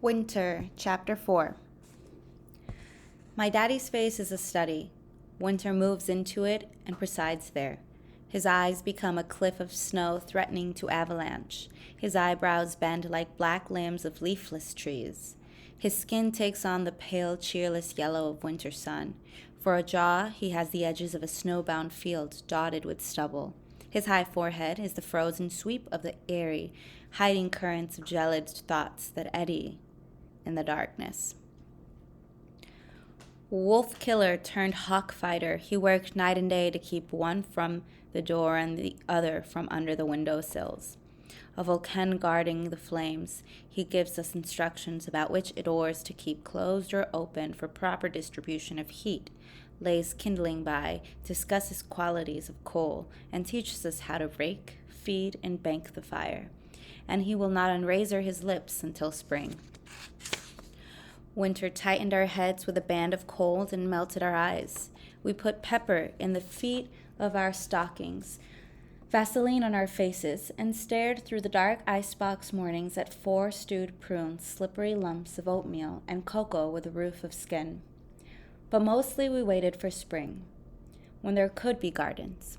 Winter, Chapter 4. My daddy's face is a study. Winter moves into it and presides there. His eyes become a cliff of snow threatening to avalanche. His eyebrows bend like black limbs of leafless trees. His skin takes on the pale, cheerless yellow of winter sun. For a jaw, he has the edges of a snowbound field dotted with stubble. His high forehead is the frozen sweep of the airy, hiding currents of gelid thoughts that eddy in the darkness. Wolf killer turned hawk fighter, he worked night and day to keep one from the door and the other from under the windowsills. A volcan guarding the flames, he gives us instructions about which doors to keep closed or open for proper distribution of heat, lays kindling by, discusses qualities of coal, and teaches us how to rake, feed, and bank the fire. And he will not unrazor his lips until spring. Winter tightened our heads with a band of cold and melted our eyes. We put pepper in the feet of our stockings, Vaseline on our faces, and stared through the dark icebox mornings at 4 stewed prunes, slippery lumps of oatmeal, and cocoa with a roof of skin. But mostly we waited for spring, when there could be gardens.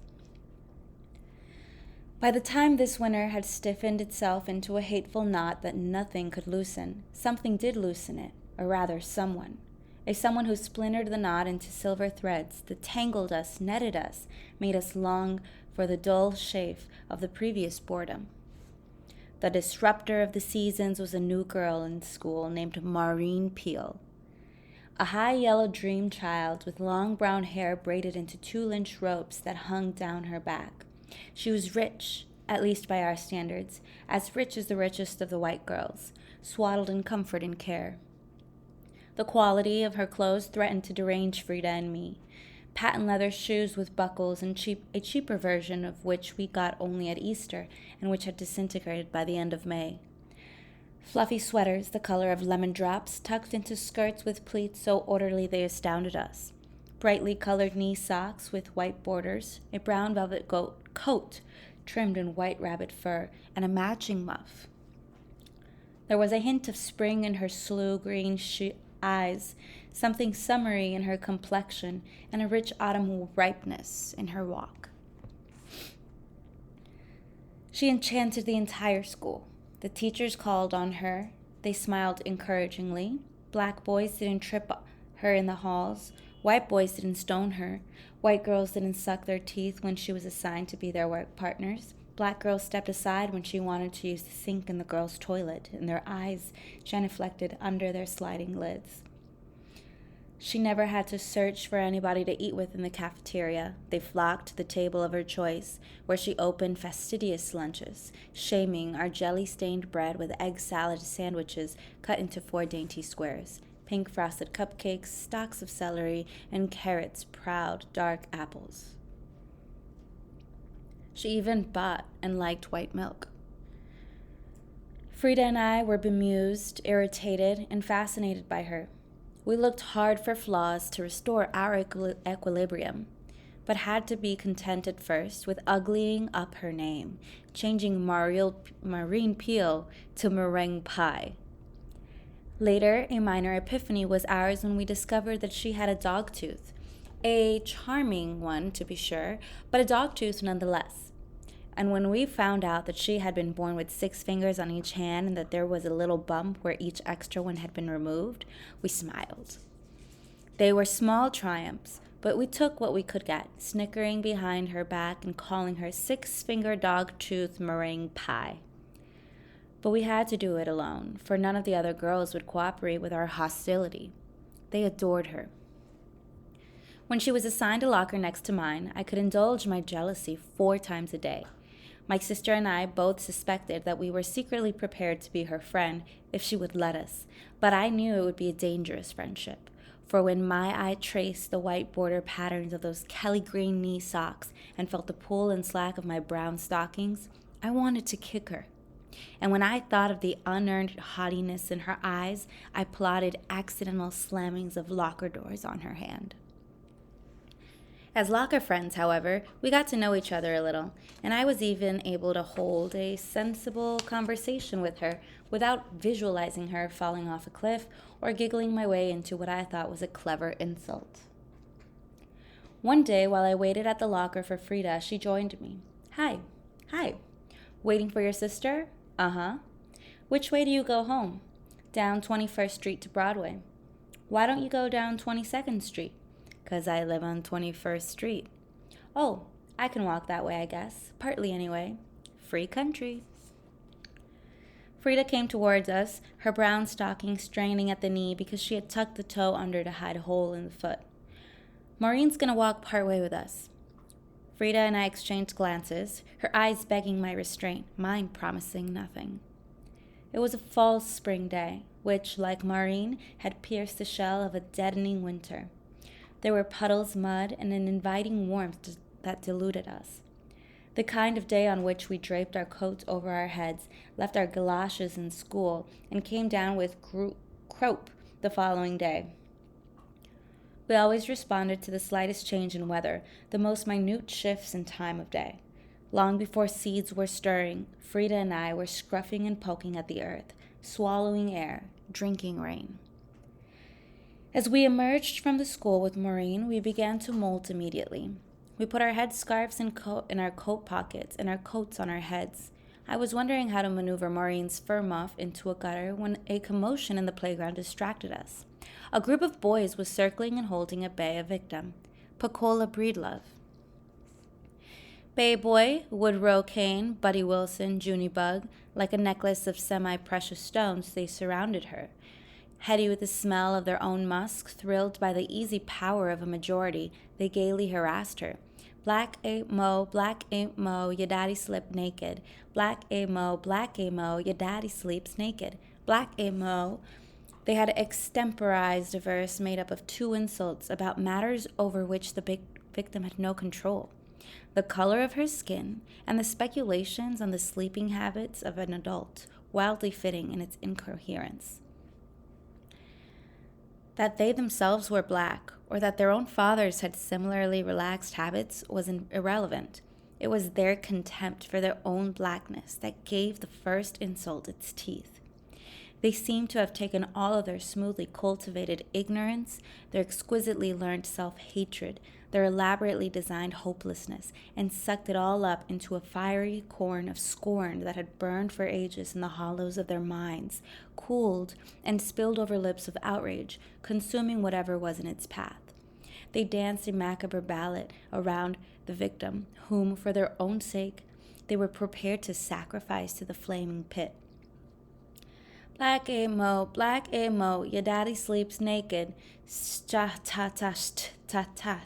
By the time this winter had stiffened itself into a hateful knot that nothing could loosen, something did loosen it. Or rather, someone. A someone who splintered the knot into silver threads that tangled us, netted us, made us long for the dull chafe of the previous boredom. The disruptor of the seasons was a new girl in school named Maureen Peel. A high yellow dream child with long brown hair braided into 2-inch ropes that hung down her back. She was rich, at least by our standards, as rich as the richest of the white girls, swaddled in comfort and care. The quality of her clothes threatened to derange Frida and me. Patent leather shoes with buckles and a cheaper version of which we got only at Easter and which had disintegrated by the end of May. Fluffy sweaters the color of lemon drops tucked into skirts with pleats so orderly they astounded us. Brightly colored knee socks with white borders, a brown velvet coat trimmed in white rabbit fur, and a matching muff. There was a hint of spring in her sloe green eyes, something summery in her complexion, and a rich autumn ripeness in her walk. She enchanted the entire school. The teachers called on her. They smiled encouragingly. Black boys didn't trip her in the halls. White boys didn't stone her. White girls didn't suck their teeth when she was assigned to be their work partners. Black girls stepped aside when she wanted to use the sink in the girls' toilet, and their eyes genuflected under their sliding lids. She never had to search for anybody to eat with in the cafeteria. They flocked to the table of her choice, where she opened fastidious lunches, shaming our jelly-stained bread with egg salad sandwiches cut into 4 dainty squares, pink frosted cupcakes, stalks of celery, and carrots, proud, dark apples. She even bought and liked white milk. Frida and I were bemused, irritated, and fascinated by her. We looked hard for flaws to restore our equilibrium, but had to be content at first with uglying up her name, changing Maureen Peel to meringue pie. Later, a minor epiphany was ours when we discovered that she had a dog tooth. A charming one, to be sure, but a dog tooth nonetheless. And when we found out that she had been born with 6 fingers on each hand and that there was a little bump where each extra one had been removed, we smiled. They were small triumphs, but we took what we could get, snickering behind her back and calling her 6-finger dog tooth meringue pie. But we had to do it alone, for none of the other girls would cooperate with our hostility. They adored her. When she was assigned a locker next to mine, I could indulge my jealousy 4 times a day. My sister and I both suspected that we were secretly prepared to be her friend if she would let us, but I knew it would be a dangerous friendship. For when my eye traced the white border patterns of those Kelly green knee socks and felt the pull and slack of my brown stockings, I wanted to kick her. And when I thought of the unearned haughtiness in her eyes, I plotted accidental slammings of locker doors on her hand. As locker friends, however, we got to know each other a little, and I was even able to hold a sensible conversation with her without visualizing her falling off a cliff or giggling my way into what I thought was a clever insult. One day, while I waited at the locker for Frida, she joined me. Hi. Hi. Waiting for your sister? Uh-huh. Which way do you go home? Down 21st Street to Broadway. Why don't you go down 22nd Street? 'Cause I live on 21st Street. Oh, I can walk that way, I guess. Partly, anyway. Free country. Frida came towards us, her brown stocking straining at the knee because she had tucked the toe under to hide a hole in the foot. Maureen's gonna walk part way with us. Frida and I exchanged glances, her eyes begging my restraint, mine promising nothing. It was a fall spring day, which, like Maureen, had pierced the shell of a deadening winter. There were puddles, mud, and an inviting warmth that deluded us. The kind of day on which we draped our coats over our heads, left our galoshes in school, and came down with croup the following day. We always responded to the slightest change in weather, the most minute shifts in time of day. Long before seeds were stirring, Frida and I were scruffing and poking at the earth, swallowing air, drinking rain. As we emerged from the school with Maureen, we began to molt immediately. We put our headscarves in our coat pockets and our coats on our heads. I was wondering how to maneuver Maureen's fur muff into a gutter when a commotion in the playground distracted us. A group of boys was circling and holding at bay a victim, Pecola Breedlove. Bay Boy, Woodrow Kane, Buddy Wilson, Junie Bug, like a necklace of semi-precious stones, they surrounded her. Heady with the smell of their own musk, thrilled by the easy power of a majority, they gaily harassed her. Black ain't mo, your daddy slept naked. Black ain't mo, your daddy sleeps naked. Black ain't mo. They had extemporized a verse made up of two insults about matters over which the victim had no control. The color of her skin and the speculations on the sleeping habits of an adult, wildly fitting in its incoherence. That they themselves were black, or that their own fathers had similarly relaxed habits, was irrelevant. It was their contempt for their own blackness that gave the first insult its teeth. They seemed to have taken all of their smoothly cultivated ignorance, their exquisitely learned self-hatred, their elaborately designed hopelessness, and sucked it all up into a fiery corn of scorn that had burned for ages in the hollows of their minds, cooled, and spilled over lips of outrage, consuming whatever was in its path. They danced a macabre ballet around the victim, whom, for their own sake, they were prepared to sacrifice to the flaming pit. Black emo, your daddy sleeps naked. Sta ta ta ta ta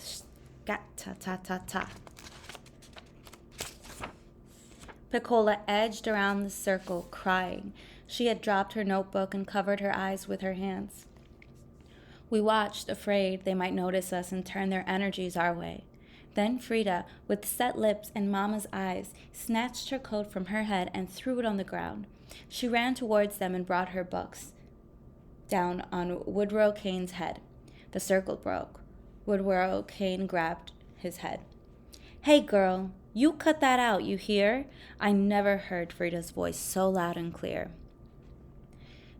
ta ta ta ta. Pecola edged around the circle, crying. She had dropped her notebook and covered her eyes with her hands. We watched, afraid they might notice us and turn their energies our way. Then Frida, with set lips and Mama's eyes, snatched her coat from her head and threw it on the ground. She ran towards them and brought her books down on Woodrow Kane's head. The circle broke. Woodrow Kane grabbed his head. Hey, girl, you cut that out, you hear? I never heard Frida's voice so loud and clear.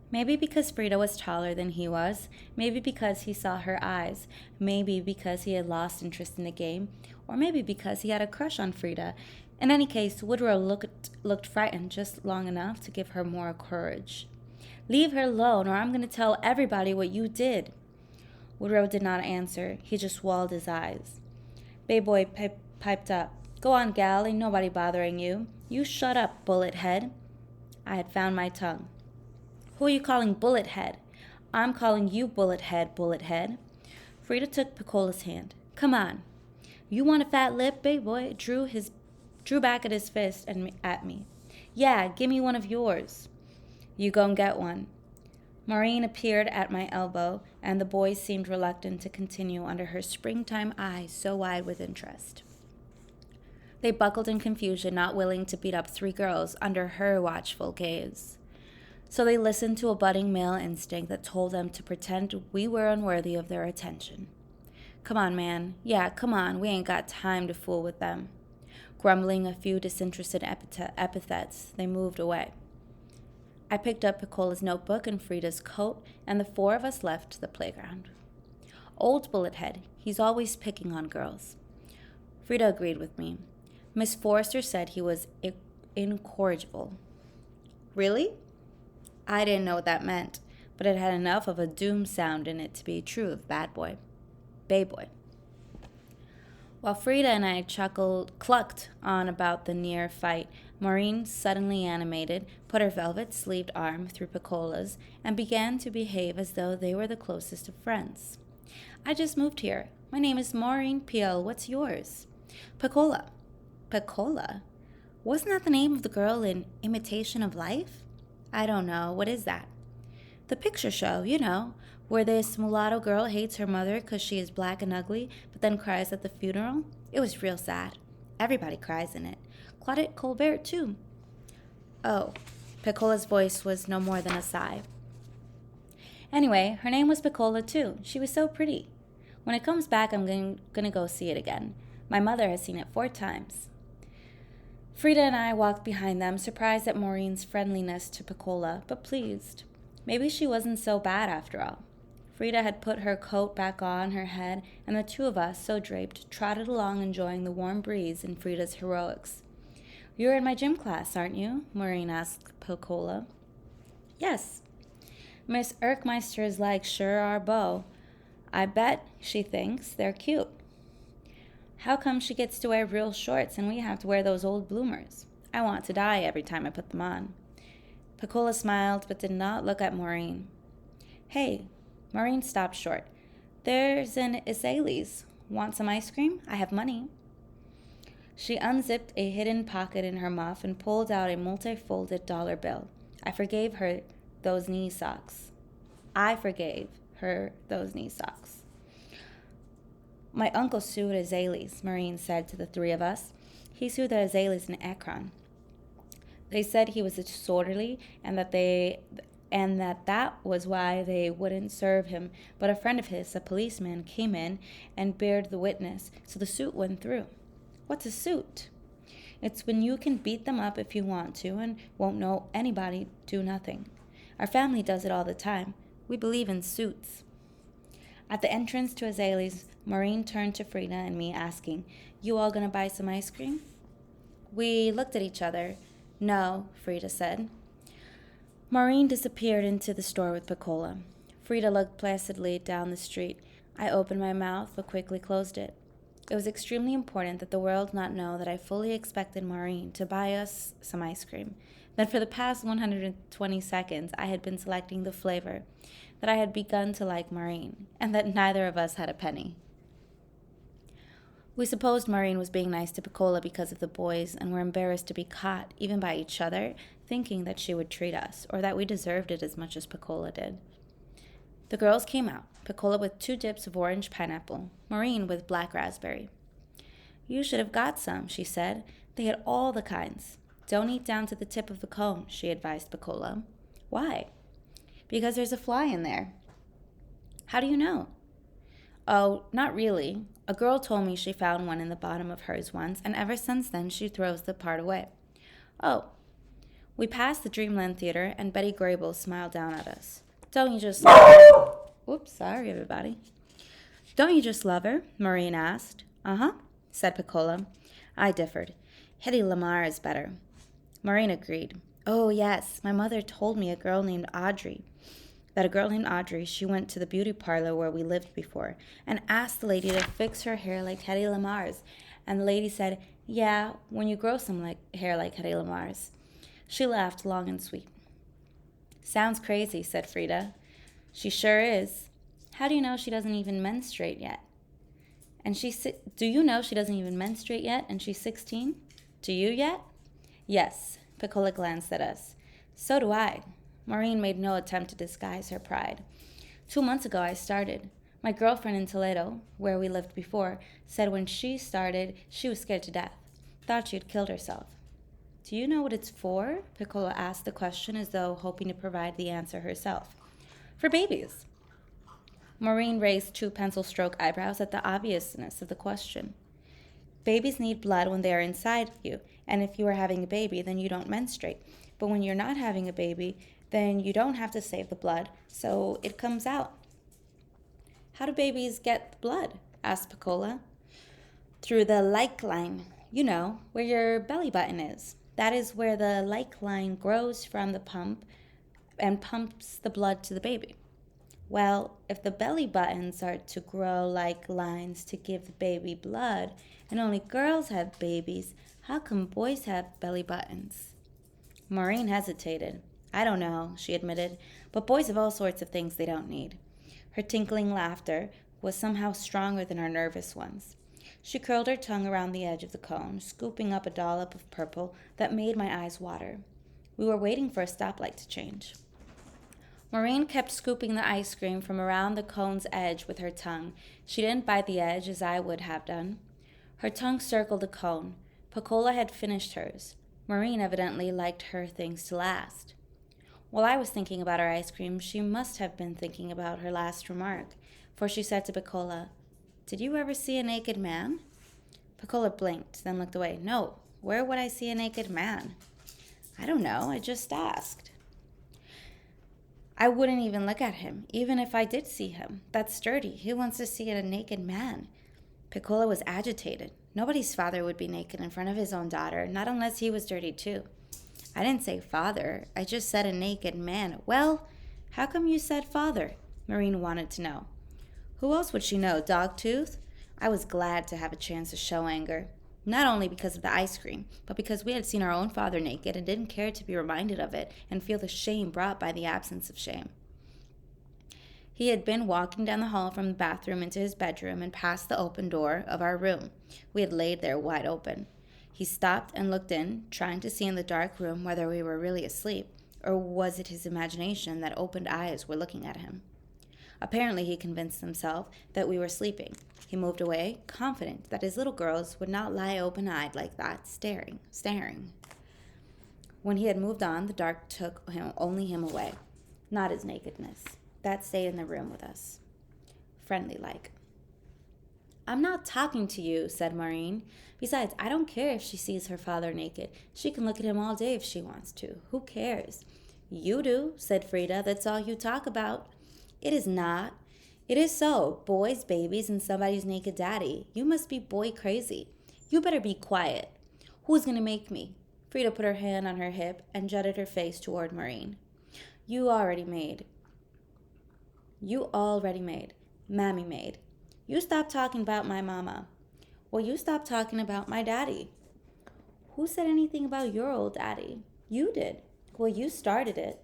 Maybe because Frida was taller than he was, maybe because he saw her eyes, maybe because he had lost interest in the game, or maybe because he had a crush on Frida. In any case, Woodrow looked frightened just long enough to give her more courage. Leave her alone, or I'm going to tell everybody what you did. Woodrow did not answer. He just walled his eyes. Bay Boy piped up. Go on, gal, ain't nobody bothering you. You shut up, bullet head. I had found my tongue. Who are you calling bullet head? I'm calling you bullet head. Frida took Pecola's hand. Come on. You want a fat lip, Bay Boy? Drew back at his fist and at me. Yeah, give me one of yours. You gon' get one. Maureen appeared at my elbow, and the boys seemed reluctant to continue under her springtime eyes so wide with interest. They buckled in confusion, not willing to beat up three girls under her watchful gaze. So they listened to a budding male instinct that told them to pretend we were unworthy of their attention. Come on, man. Yeah, come on. We ain't got time to fool with them. Grumbling a few disinterested epithets, they moved away. I picked up Piccola's notebook and Frida's coat, and the four of us left the playground. Old bullethead, he's always picking on girls. Frida agreed with me. Miss Forrester said he was incorrigible. Really? I didn't know what that meant, but it had enough of a doom sound in it to be true of bad boy. Bay boy. While Frida and I clucked on about the near fight, Maureen, suddenly animated, put her velvet-sleeved arm through Piccola's and began to behave as though they were the closest of friends. I just moved here. My name is Maureen Peel. What's yours? Piccola. Piccola? Wasn't that the name of the girl in Imitation of Life? I don't know. What is that? The picture show, you know, where this mulatto girl hates her mother because she is black and ugly, but then cries at the funeral. It was real sad. Everybody cries in it. Claudette Colbert, too. Oh, Piccola's voice was no more than a sigh. Anyway, her name was Piccola, too. She was so pretty. When it comes back, I'm going to go see it again. My mother has seen it 4 times. Frida and I walked behind them, surprised at Maureen's friendliness to Piccola, but pleased. Maybe she wasn't so bad after all. Frida had put her coat back on her head, and the two of us, so draped, trotted along enjoying the warm breeze in Frida's heroics. You're in my gym class, aren't you? Maureen asked Piccola. Yes. Miss Erkmeister's legs sure are beau. I bet she thinks they're cute. How come she gets to wear real shorts and we have to wear those old bloomers? I want to die every time I put them on. Piccola smiled but did not look at Maureen. Hey, Maureen stopped short. There's an Isales. Want some ice cream? I have money. She unzipped a hidden pocket in her muff and pulled out a multi-folded dollar bill. I forgave her those knee socks. My uncle sued Azales, Maureen said to the 3 of us. He sued the Azales in Akron. They said he was a disorderly and that was why they wouldn't serve him, but a friend of his, a policeman, came in and bared the witness, so the suit went through. What's a suit? It's when you can beat them up if you want to and won't know anybody do nothing. Our family does it all the time. We believe in suits. At the entrance to Azale's, Maureen turned to Frida and me, asking, You all gonna buy some ice cream? We looked at each other. No, Frida said. Maureen disappeared into the store with Piccola. Frida looked placidly down the street. I opened my mouth but quickly closed it. It was extremely important that the world not know that I fully expected Maureen to buy us some ice cream, that for the past 120 seconds I had been selecting the flavor, that I had begun to like Maureen, and that neither of us had a penny. We supposed Maureen was being nice to Piccola because of the boys and were embarrassed to be caught, even by each other, thinking that she would treat us, or that we deserved it as much as Piccola did. The girls came out, Piccola with 2 dips of orange pineapple, Maureen with black raspberry. You should have got some, she said. They had all the kinds. Don't eat down to the tip of the cone, she advised Piccola. Why? Because there's a fly in there. How do you know? Oh, not really. A girl told me she found one in the bottom of hers once, and ever since then she throws the part away. Oh. We passed the Dreamland Theater, and Betty Grable smiled down at us. Don't you just love her? Oops, sorry, everybody. Don't you just love her? Maureen asked. Uh-huh, said Piccola. I differed. Hedy Lamarr is better. Maureen agreed. Oh, yes, my mother told me that a girl named Audrey, she went to the beauty parlor where we lived before and asked the lady to fix her hair like Hedy Lamarr's. And the lady said, yeah, when you grow some hair like Hedy Lamarr's. She laughed long and sweet. Sounds crazy, said Frida. She sure is. How do you know she doesn't even menstruate yet? Do you know she doesn't even menstruate yet and she's 16? Do you yet? Yes, Piccola glanced at us. So do I. Maureen made no attempt to disguise her pride. 2 months ago I started. My girlfriend in Toledo, where we lived before, said when she started, she was scared to death. Thought she had killed herself. Do you know what it's for? Piccola asked the question as though hoping to provide the answer herself. For babies. Maureen raised two pencil stroke eyebrows at the obviousness of the question. Babies need blood when they are inside you, and if you are having a baby, then you don't menstruate. But when you're not having a baby, then you don't have to save the blood, so it comes out. How do babies get the blood? Asked Piccola. Through the like line, you know, where your belly button is. That is where the like line grows from the pump and pumps the blood to the baby. Well, if the belly buttons are to grow like lines to give the baby blood, and only girls have babies, how come boys have belly buttons? Maureen hesitated. I don't know, she admitted, but boys have all sorts of things they don't need. Her tinkling laughter was somehow stronger than her nervous ones. She curled her tongue around the edge of the cone, scooping up a dollop of purple that made my eyes water. We were waiting for a stoplight to change. Maureen kept scooping the ice cream from around the cone's edge with her tongue. She didn't bite the edge as I would have done. Her tongue circled the cone. Piccola had finished hers. Maureen evidently liked her things to last. While I was thinking about her ice cream, she must have been thinking about her last remark, for she said to Piccola, "Did you ever see a naked man?" Piccola blinked, then looked away. "No, where would I see a naked man?" "I don't know, I just asked." "I wouldn't even look at him, even if I did see him. That's dirty. Who wants to see a naked man?" Piccola was agitated. Nobody's father would be naked in front of his own daughter, not unless he was dirty too. "I didn't say father. I just said a naked man." "Well, how come you said father?" Maureen wanted to know. Who else would she know? Dogtooth? I was glad to have a chance to show anger. Not only because of the ice cream, but because we had seen our own father naked and didn't care to be reminded of it and feel the shame brought by the absence of shame. He had been walking down the hall from the bathroom into his bedroom and past the open door of our room. We had laid there wide open. He stopped and looked in, trying to see in the dark room whether we were really asleep, or was it his imagination that opened eyes were looking at him. Apparently he convinced himself that we were sleeping. He moved away, confident that his little girls would not lie open-eyed like that, staring. When he had moved on, the dark took only him away, not his nakedness. That stayed in the room with us, friendly-like. "I'm not talking to you," said Maureen. "Besides, I don't care if she sees her father naked. She can look at him all day if she wants to. Who cares?" "You do," said Frida. "That's all you talk about." "It is not. It is so. Boys, babies, and somebody's naked daddy. You must be boy crazy. You better be quiet. Who's going to make me?" Frida put her hand on her hip and jutted her face toward Maureen. You already made. Mammy made. You stop talking about my mama." "Well, you stop talking about my daddy." "Who said anything about your old daddy?" "You did." "Well, you started it."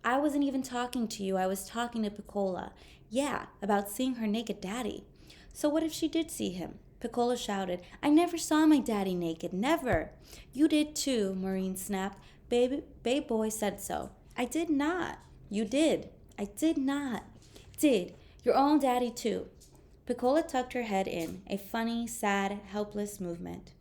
"I wasn't even talking to you. I was talking to Piccola. Yeah, about seeing her naked daddy." "So what if she did see him?" Piccola shouted. "I never saw my daddy naked. Never." "You did too," Maureen snapped. Babe boy said so." "I did not." "You did." "I did not." "Did. Your own daddy too." Piccola tucked her head in, a funny, sad, helpless movement.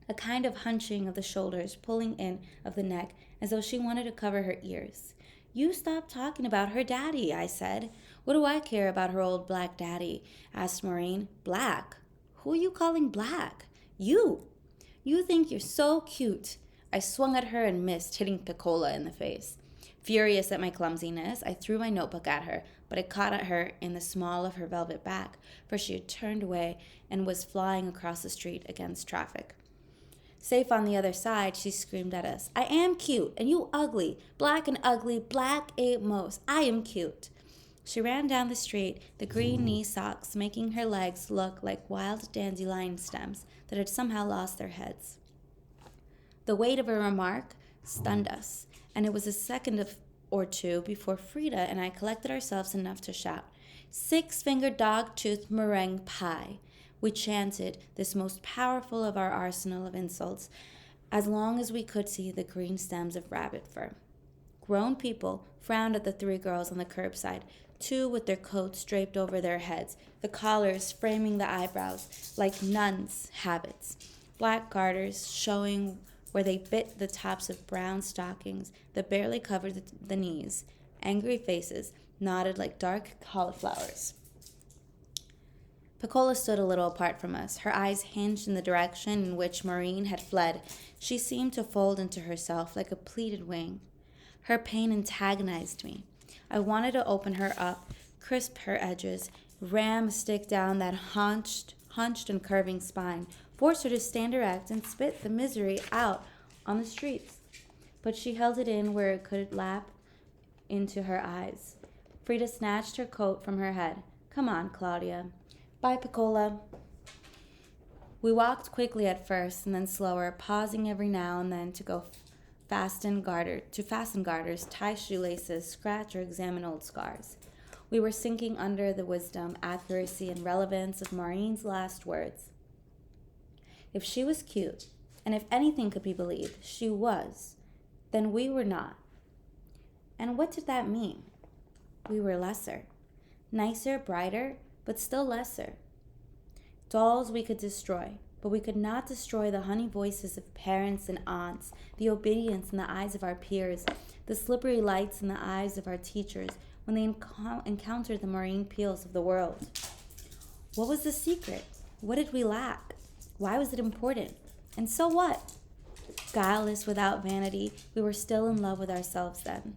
A kind of hunching of the shoulders, pulling in of the neck, as though she wanted to cover her ears. "You stop talking about her daddy," I said. "What do I care about her old black daddy?" asked Maureen. "Black? Who are you calling black?" "You. You think you're so cute." I swung at her and missed, hitting Piccola in the face. Furious at my clumsiness, I threw my notebook at her, but it caught at her in the small of her velvet back, for she had turned away and was flying across the street against traffic. Safe on the other side, she screamed at us. "I am cute, and you ugly. Black and ugly, black ain't most. I am cute." She ran down the street, the green knee socks making her legs look like wild dandelion stems that had somehow lost their heads. The weight of her remark stunned us, and it was a second or two before Frida and I collected ourselves enough to shout, "Six-fingered dog-toothed meringue pie." We chanted this most powerful of our arsenal of insults as long as we could see the green stems of rabbit fur. Grown people frowned at the three girls on the curbside, two with their coats draped over their heads, the collars framing the eyebrows like nuns' habits, black garters showing where they bit the tops of brown stockings that barely covered the knees. Angry faces nodded like dark cauliflowers. Piccola stood a little apart from us, her eyes hinged in the direction in which Maureen had fled. She seemed to fold into herself like a pleated wing. Her pain antagonized me. I wanted to open her up, crisp her edges, ram a stick down that hunched and curving spine, force her to stand erect and spit the misery out on the streets. But she held it in where it could lap into her eyes. Frida snatched her coat from her head. Come on, Claudia. Bye, Piccola. We walked quickly at first and then slower, pausing every now and then to fasten garters, tie shoelaces, scratch or examine old scars. We were sinking under the wisdom, accuracy, and relevance of Maureen's last words. If she was cute, and if anything could be believed, she was, then we were not. And what did that mean? We were lesser. Nicer, brighter, but still lesser. Dolls we could destroy, but we could not destroy the honey voices of parents and aunts, the obedience in the eyes of our peers, the slippery lights in the eyes of our teachers when they encountered the Maureen Peels of the world. What was the secret? What did we lack? Why was it important? And so what? Guileless, without vanity, we were still in love with ourselves then.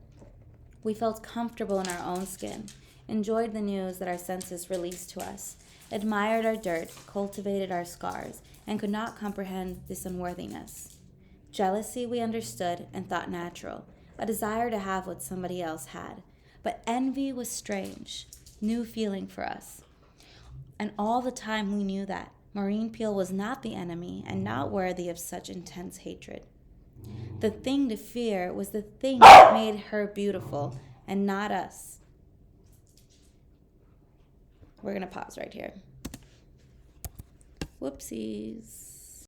We felt comfortable in our own skin, enjoyed the news that our senses released to us, admired our dirt, cultivated our scars, and could not comprehend this unworthiness. Jealousy we understood and thought natural, a desire to have what somebody else had. But envy was strange, new feeling for us. And all the time we knew that Maureen Peel was not the enemy and not worthy of such intense hatred. The thing to fear was the thing that made her beautiful and not us. We're going to pause right here. Whoopsies.